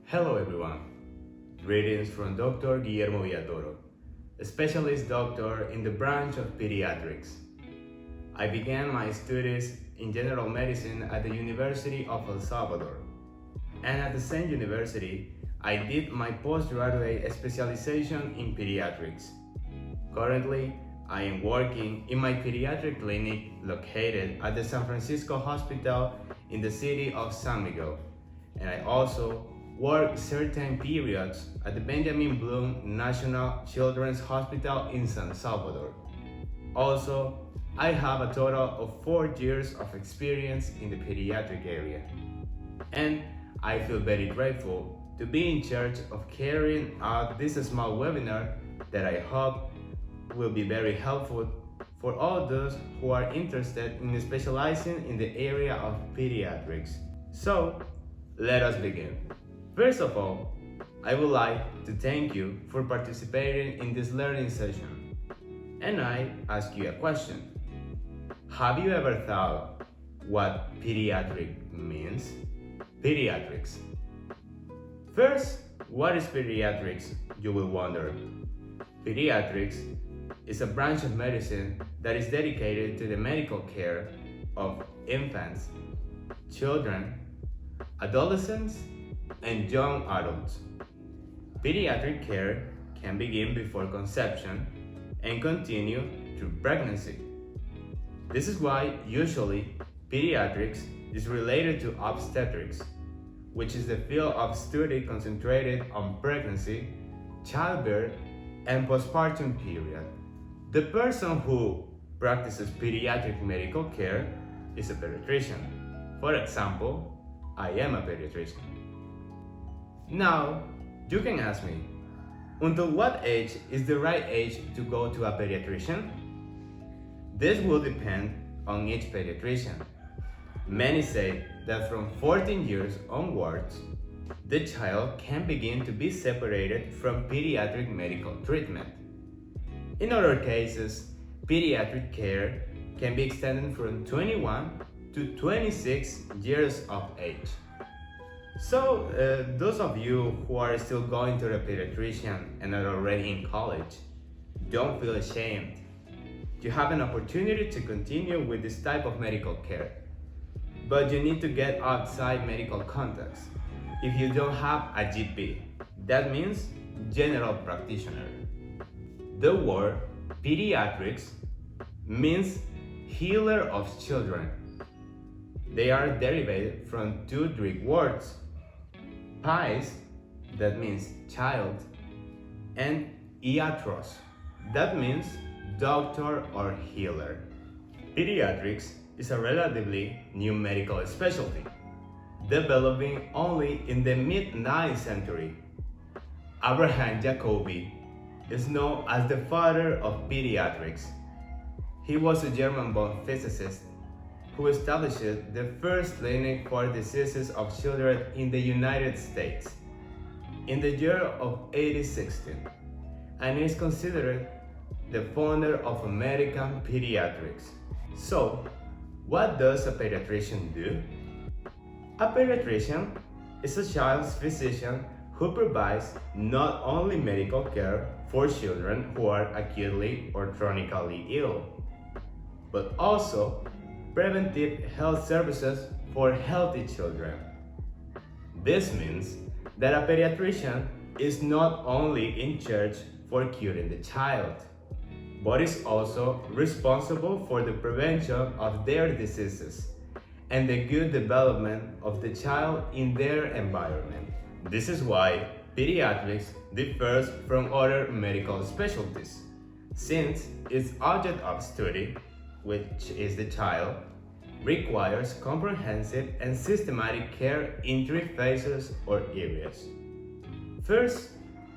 Hello everyone. Greetings from Dr. Guillermo Villatoro, a specialist doctor in the branch of pediatrics. I began my studies in general medicine at the University of El Salvador, and at the same university, I did my postgraduate specialization in pediatrics. Currently, I am working in my pediatric clinic located at the San Francisco Hospital in the city of San Miguel, and I also work certain periods at the Benjamin Bloom National Children's Hospital in San Salvador. Also, I have a total of 4 years of experience in the pediatric area. And I feel very grateful to be in charge of carrying out this small webinar that I hope will be very helpful for all those who are interested in specializing in the area of pediatrics. So, let us begin. First of all, I would like to thank you for participating in this learning session. And I ask you a question. Have you ever thought what pediatric means? Pediatrics. First, what is pediatrics, you will wonder. Pediatrics is a branch of medicine that is dedicated to the medical care of infants, children, adolescents, and young adults. Pediatric care can begin before conception and continue through pregnancy. This is why usually pediatrics is related to obstetrics, which is the field of study concentrated on pregnancy, childbirth, and postpartum period. The person who practices pediatric medical care is a pediatrician. For example, I am a pediatrician. Now, you can ask me, until what age is the right age to go to a pediatrician? This will depend on each pediatrician. Many say that from 14 years onwards, the child can begin to be separated from pediatric medical treatment. In other cases, pediatric care can be extended from 21 to 26 years of age. So, those of you who are still going to the pediatrician and are already in college, don't feel ashamed. You have an opportunity to continue with this type of medical care, but you need to get outside medical context. If you don't have a GP, that means general practitioner. The word pediatrics means healer of children. They are derived from 2 Greek words, pais, that means child, and iatros, that means doctor or healer. Pediatrics is a relatively new medical specialty, developing only in the mid-9th century. Abraham Jacobi is known as the father of pediatrics. He was a German-born physicist who established the first clinic for diseases of children in the United States in the year of 1860, and is considered the founder of American pediatrics. So, what does a pediatrician do? A pediatrician is a child's physician who provides not only medical care for children who are acutely or chronically ill, but also preventive health services for healthy children. This means that a pediatrician is not only in charge for curing the child, but is also responsible for the prevention of their diseases and the good development of the child in their environment. This is why pediatrics differs from other medical specialties, since its object of study, which is the child, requires comprehensive and systematic care in 3 phases or areas. First,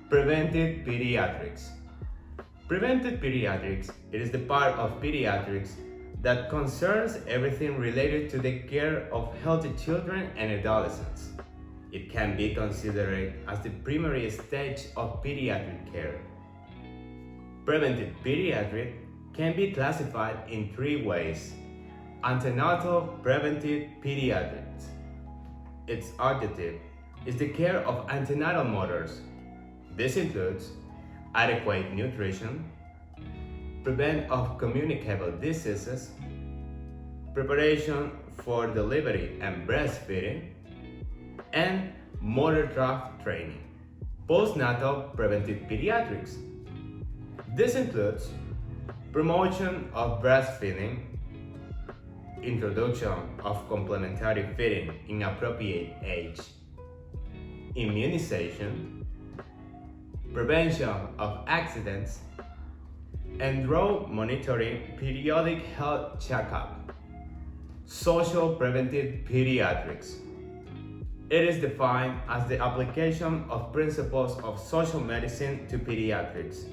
preventive pediatrics. Preventive pediatrics is the part of pediatrics that concerns everything related to the care of healthy children and adolescents. It can be considered as the primary stage of pediatric care. Preventive pediatric can be classified in 3 ways. Antenatal preventive pediatrics. Its objective is the care of antenatal mothers. This includes adequate nutrition, prevent of communicable diseases, preparation for delivery and breastfeeding, and motor draft training. Postnatal preventive pediatrics. This includes promotion of breastfeeding, introduction of complementary feeding in appropriate age, immunization, prevention of accidents, and road monitoring, periodic health checkup. Social preventive pediatrics. It is defined as the application of principles of social medicine to pediatrics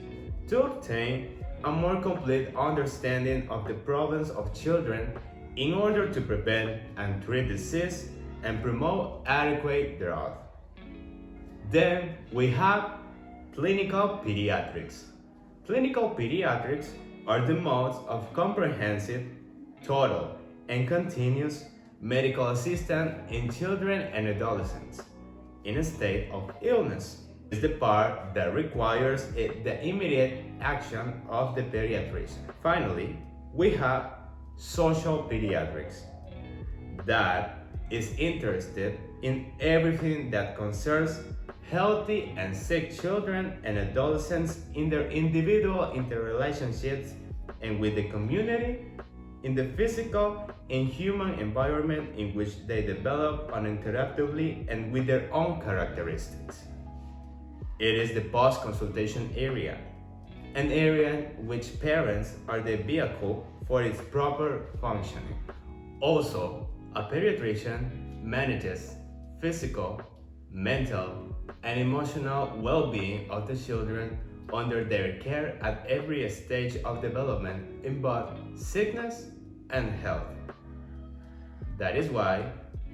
to obtain a more complete understanding of the problems of children in order to prevent and treat disease and promote adequate growth. Then we have clinical pediatrics. Clinical pediatrics are the modes of comprehensive, total, and continuous medical assistance in children and adolescents in a state of illness. It's the part that requires the immediate action of the pediatrician. Finally, we have social pediatrics that is interested in everything that concerns healthy and sick children and adolescents in their individual interrelationships and with the community, in the physical and human environment in which they develop uninterruptedly and with their own characteristics. It is the post-consultation area, an area in which parents are the vehicle for its proper functioning. Also, a pediatrician manages physical, mental, and emotional well-being of the children under their care at every stage of development in both sickness and health. That is why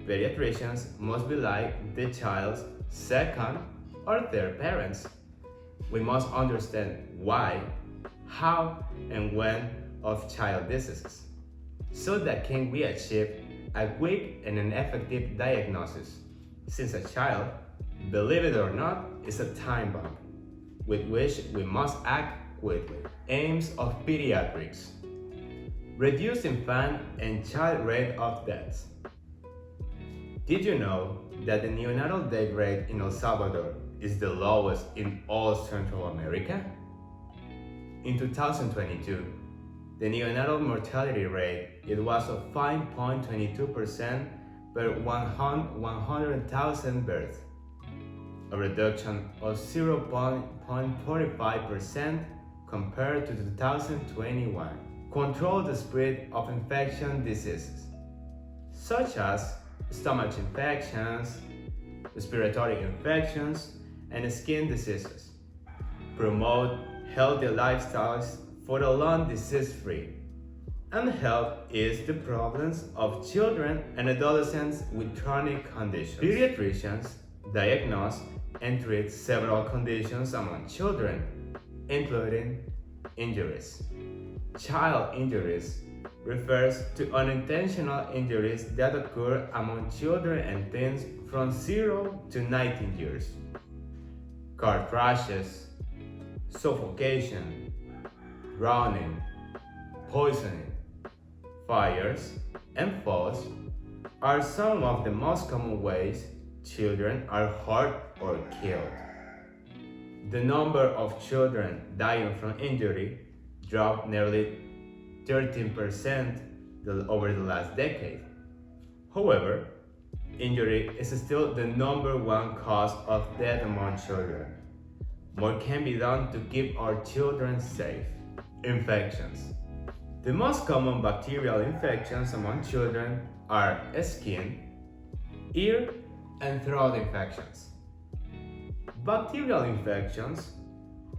pediatricians must be like the child's second or third parents. We must understand why, how, and when of child diseases, so that can we achieve a quick and an effective diagnosis, since a child, believe it or not, is a time bomb with which we must act quickly. Aims of pediatrics: reduce infant and child rate of deaths. Did you know that the neonatal death rate in El Salvador is the lowest in all Central America? In 2022, the neonatal mortality rate was of 5.22% per 100,000 births, a reduction of 0.45% compared to 2021. Control the spread of infection diseases, such as stomach infections, respiratory infections, and skin diseases. Promote healthy lifestyles for a long disease-free, and help ease the problems of children and adolescents with chronic conditions. Pediatricians diagnose and treat several conditions among children, including injuries. Child injuries refers to unintentional injuries that occur among children and teens from 0 to 19 years. Car crashes, suffocation, drowning, poisoning, fires, and falls are some of the most common ways children are hurt or killed. The number of children dying from injury dropped nearly 13% over the last decade. However, injury is still the #1 cause of death among children. More can be done to keep our children safe. Infections. The most common bacterial infections among children are skin, ear, and throat infections. Bacterial infections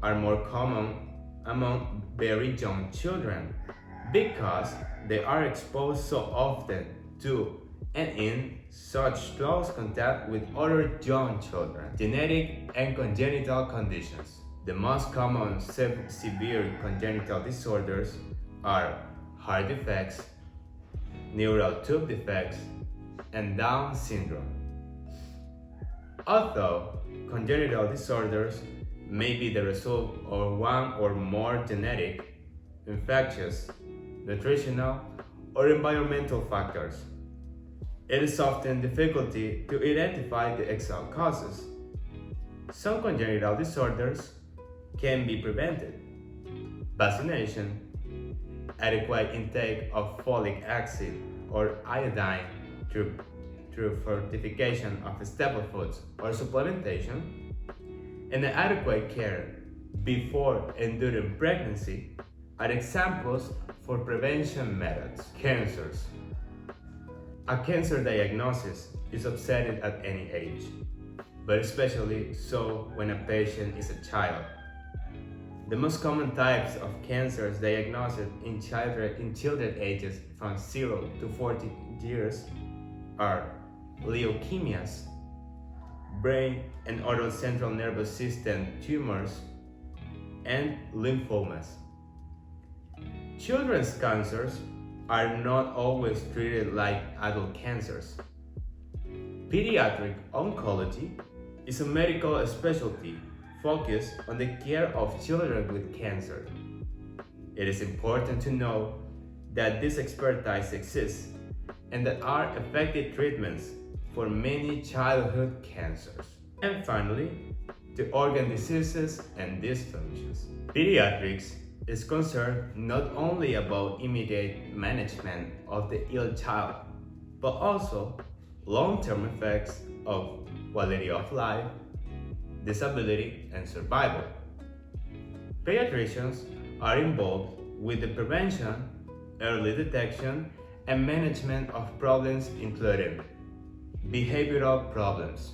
are more common among very young children because they are exposed so often to and in such close contact with other young children. Genetic and congenital conditions. The most common severe congenital disorders are heart defects, neural tube defects, and Down syndrome. Although congenital disorders may be the result of one or more genetic, infectious, nutritional, or environmental factors, it is often difficult to identify the exact causes. Some congenital disorders can be prevented. Vaccination, adequate intake of folic acid or iodine through fortification of staple foods or supplementation, and adequate care before and during pregnancy are examples for prevention methods. Cancers. A cancer diagnosis is obtained at any age, but especially so when a patient is a child. The most common types of cancers diagnosed in children ages from 0 to 40 years are leukemias, brain and other central nervous system tumors, and lymphomas. Children's cancers are not always treated like adult cancers. Pediatric oncology is a medical specialty focused on the care of children with cancer. It is important to know that this expertise exists and that are effective treatments for many childhood cancers. And finally, the organ diseases and dysfunctions. Pediatrics is concerned not only about immediate management of the ill child, but also long-term effects of quality of life, disability, and survival. Pediatricians are involved with the prevention, early detection, and management of problems including behavioral problems.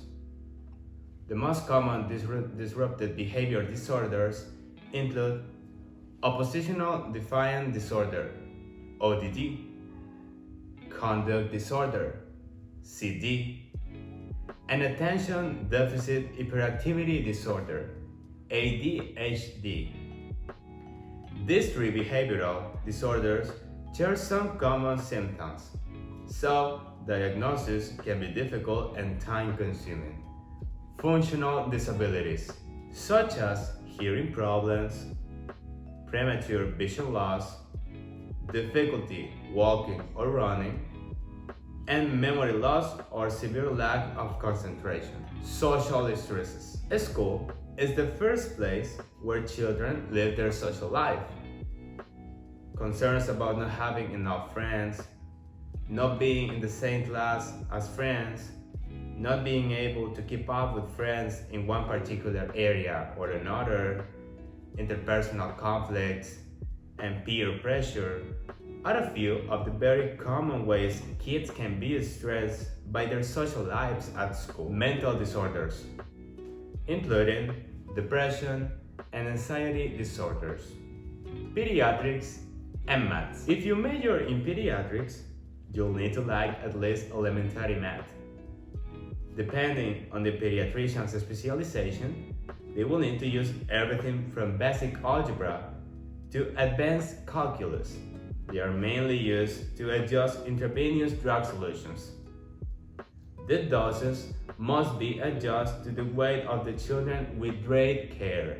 The most common disruptive behavior disorders include oppositional defiant disorder, ODD, conduct disorder, CD, and attention deficit hyperactivity disorder, ADHD. These three behavioral disorders share some common symptoms, so diagnosis can be difficult and time-consuming. Functional disabilities, such as hearing problems, premature vision loss, difficulty walking or running, and memory loss or severe lack of concentration. Social stresses. School is the first place where children live their social life. Concerns about not having enough friends, not being in the same class as friends, not being able to keep up with friends in one particular area or another, interpersonal conflicts, and peer pressure are a few of the very common ways kids can be stressed by their social lives at school. Mental disorders, including depression and anxiety disorders, pediatrics, and maths. If you major in pediatrics, you'll need to like at least elementary math. Depending on the pediatrician's specialization, they will need to use everything from basic algebra to advanced calculus. They are mainly used to adjust intravenous drug solutions. The doses must be adjusted to the weight of the children with great care.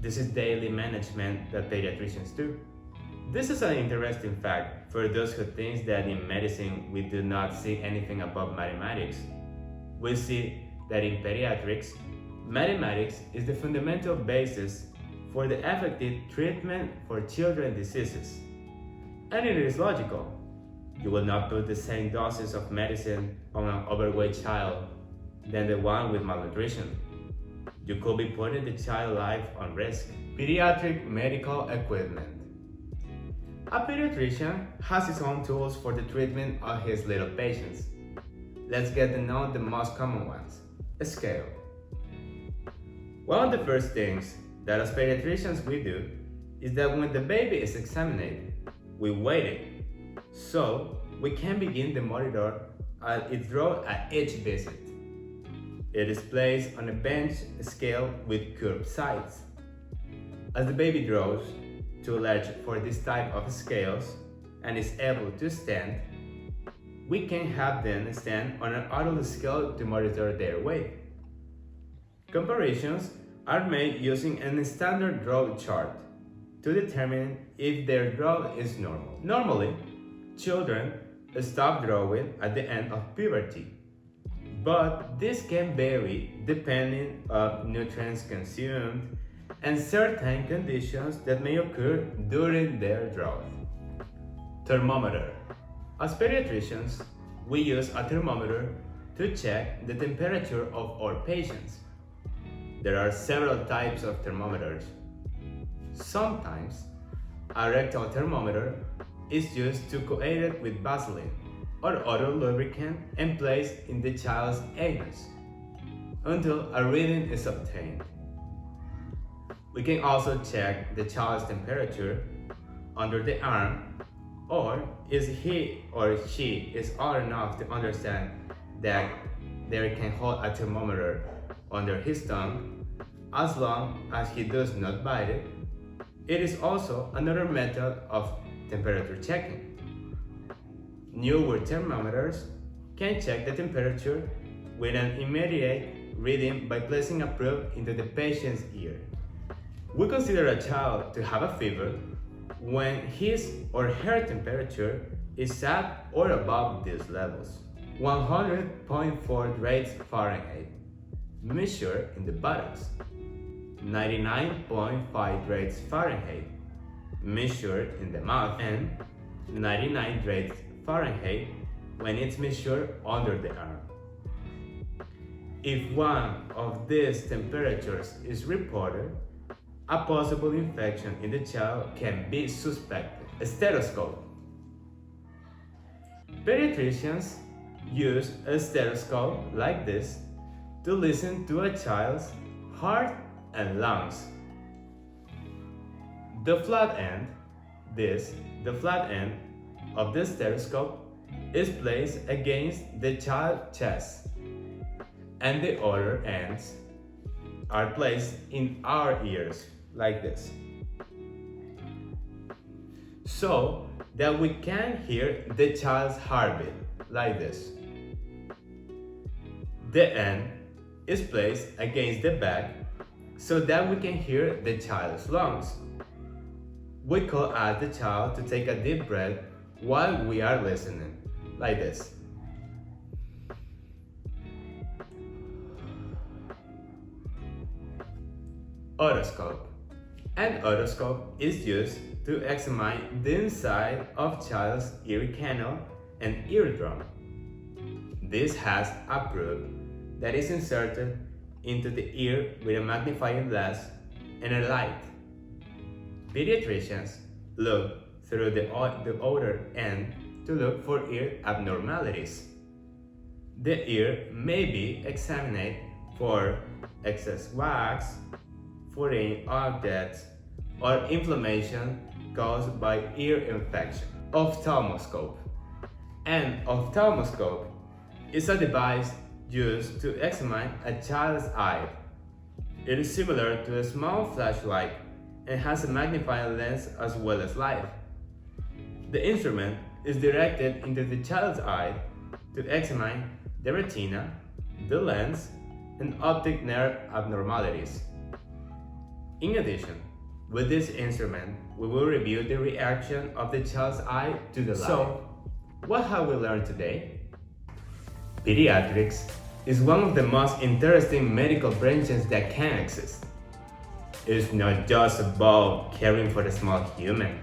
This is daily management that pediatricians do. This is an interesting fact for those who think that in medicine we do not see anything about mathematics. We see that in pediatrics, mathematics is the fundamental basis for the effective treatment for children's diseases. And it is logical. You will not put the same doses of medicine on an overweight child than the one with malnutrition. You could be putting the child's life on risk. Pediatric medical equipment. A pediatrician has his own tools for the treatment of his little patients. Let's get to know the most common ones. A scale. One of the first things that as pediatricians we do is that when the baby is examined, we weight it, so we can begin the monitor its growth at each visit. It is placed on a bench scale with curved sides. As the baby grows too large for this type of scales and is able to stand, we can have them stand on an adult scale to monitor their weight. Comparisons are made using a standard growth chart to determine if their growth is normal. Normally, children stop growing at the end of puberty, but this can vary depending on nutrients consumed and certain conditions that may occur during their growth. Thermometer. As pediatricians, we use a thermometer to check the temperature of our patients. There are several types of thermometers. Sometimes, a rectal thermometer is used to coat it with Vaseline or other lubricant and placed in the child's anus until a reading is obtained. We can also check the child's temperature under the arm, or if he or she is old enough to understand that they can hold a thermometer under his tongue, as long as he does not bite it. It is also another method of temperature checking. Newer thermometers can check the temperature with an immediate reading by placing a probe into the patient's ear. We consider a child to have a fever when his or her temperature is at or above these levels. 100.4 degrees Fahrenheit, measured in the buttocks. 99.5 degrees Fahrenheit, measured in the mouth, and 99 degrees Fahrenheit when it's measured under the arm. If one of these temperatures is reported, a possible infection in the child can be suspected. A stethoscope. Pediatricians use a stethoscope like this to listen to a child's heart and lungs. The flat end of the stethoscope is placed against the child's chest, and the other ends are placed in our ears like this, so that we can hear the child's heartbeat like this. The end is placed against the back so that we can hear the child's lungs. We call out the child to take a deep breath while we are listening, like this. Otoscope. An otoscope is used to examine the inside of child's ear canal and eardrum. This has a probe that is inserted into the ear with a magnifying glass and a light. Pediatricians look through the other end to look for ear abnormalities. The ear may be examined for excess wax, foreign objects, or inflammation caused by ear infection. Ophthalmoscope. An ophthalmoscope is a device used to examine a child's eye. It is similar to a small flashlight and has a magnifying lens as well as light. The instrument is directed into the child's eye to examine the retina, the lens, and optic nerve abnormalities. In addition, with this instrument, we will review the reaction of the child's eye to the light. So, what have we learned today? Pediatrics is one of the most interesting medical branches that can exist. It's not just about caring for the small human.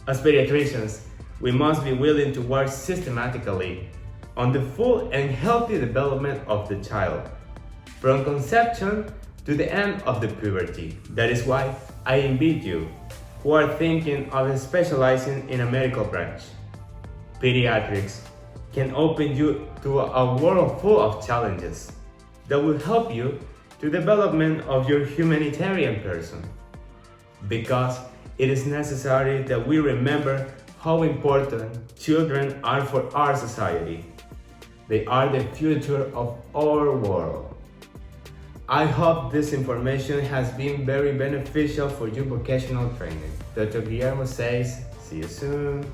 As pediatricians, we must be willing to work systematically on the full and healthy development of the child, from conception to the end of the puberty. That is why I invite you who are thinking of specializing in a medical branch. Pediatrics can open you to a world full of challenges that will help you to development of your humanitarian person. Because it is necessary that we remember how important children are for our society. They are the future of our world. I hope this information has been very beneficial for your vocational training. Dr. Guillermo says, see you soon.